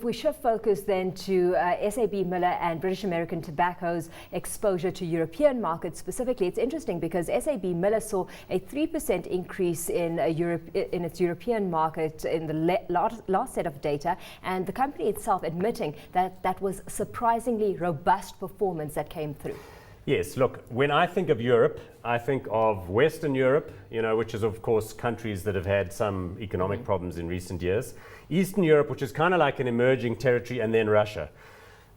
we shift focus then to SABMiller and British American Tobacco's exposure to European markets specifically, it's interesting because SABMiller saw a 3% increase in its European market in the last set of data, and the company itself admitting that that was surprisingly robust performance that came through. Yes, look, when I think of Europe, I think of Western Europe, which is of course countries that have had some economic problems in recent years. Eastern Europe, which is kind of like an emerging territory, and then Russia.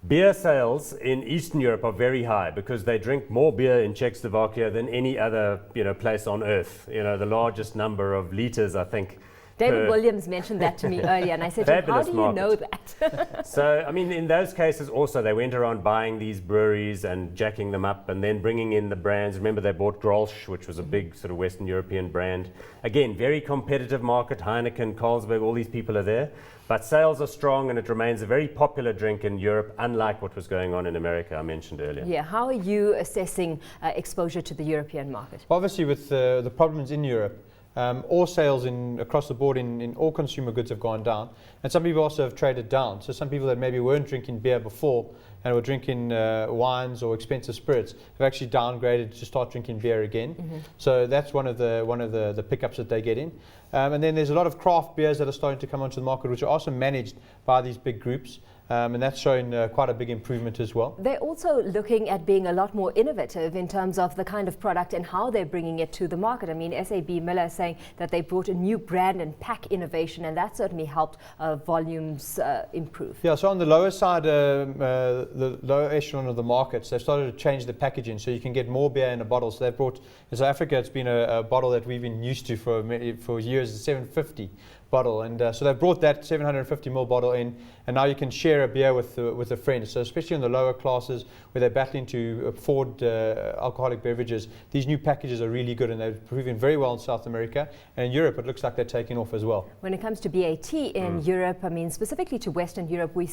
Beer sales in Eastern Europe are very high because they drink more beer in Czechoslovakia than any other place on earth. The largest number of liters, I think. David Williams mentioned that to me earlier, and I said, how do you know that? So, I mean, in those cases also, they went around buying these breweries and jacking them up and then bringing in the brands. Remember, they bought Grolsch, which was a big sort of Western European brand. Again, very competitive market. Heineken, Carlsberg, all these people are there. But sales are strong, and it remains a very popular drink in Europe, unlike what was going on in America, I mentioned earlier. Yeah, how are you assessing exposure to the European market? Obviously, with the problems in Europe, all sales across the board in all consumer goods have gone down, and some people also have traded down. So some people that maybe weren't drinking beer before and were drinking wines or expensive spirits have actually downgraded to start drinking beer again. So that's one of the pickups that they get in. And then there's a lot of craft beers that are starting to come onto the market, which are also managed by these big groups. And that's showing quite a big improvement as well. They're also looking at being a lot more innovative in terms of the kind of product and how they're bringing it to the market. I mean, SABMiller is saying that they brought a new brand and pack innovation, and that certainly helped volumes improve. Yeah, so on the lower side, the lower echelon of the markets, they've started to change the packaging so you can get more beer in a bottle. So they've brought, in South Africa, it's been a bottle that we've been used to for years, the 750 bottle, and so they've brought that 750ml bottle in, and now you can share a beer with a friend. So especially in the lower classes where they're battling to afford alcoholic beverages, these new packages are really good, and they're proving very well in South America, and in Europe it looks like they're taking off as well. When it comes to BAT in Europe, I mean specifically to Western Europe, we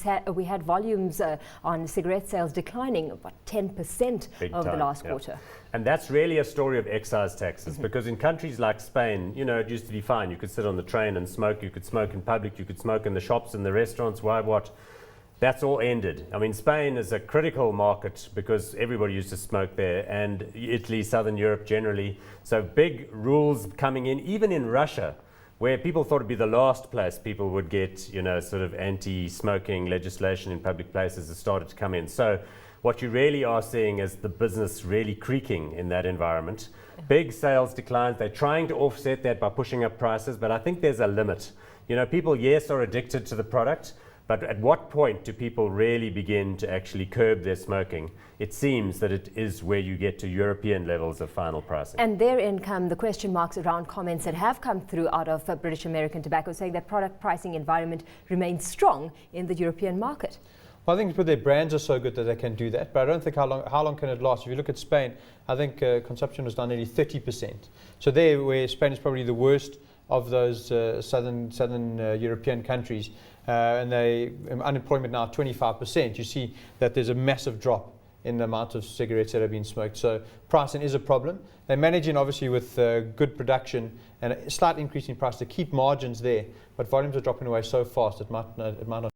had volumes on cigarette sales declining about 10% over the last quarter. And that's really a story of excise taxes, because in countries like Spain, it used to be fine. You could sit on the train and smoke, you could smoke in public, you could smoke in the shops and the restaurants, what? That's all ended. I mean, Spain is a critical market because everybody used to smoke there, and Italy, Southern Europe generally. So big rules coming in, even in Russia, where people thought it'd be the last place people would get, sort of anti-smoking legislation in public places has started to come in. So what you really are seeing is the business really creaking in that environment. Big sales declines. They're trying to offset that by pushing up prices, but I think there's a limit. People, yes, are addicted to the product, but at what point do people really begin to actually curb their smoking? It seems that it is where you get to European levels of final pricing. And therein come the question marks around comments that have come through out of British American Tobacco saying that product pricing environment remains strong in the European market. Well, I think their brands are so good that they can do that, but I don't think how long can it last. If you look at Spain, I think consumption was down nearly 30%. So there, where Spain is probably the worst of those southern European countries, and unemployment now 25%, you see that there's a massive drop in the amount of cigarettes that have been smoked. So pricing is a problem. They're managing obviously with good production and a slight increase in price to keep margins there, but volumes are dropping away so fast it might not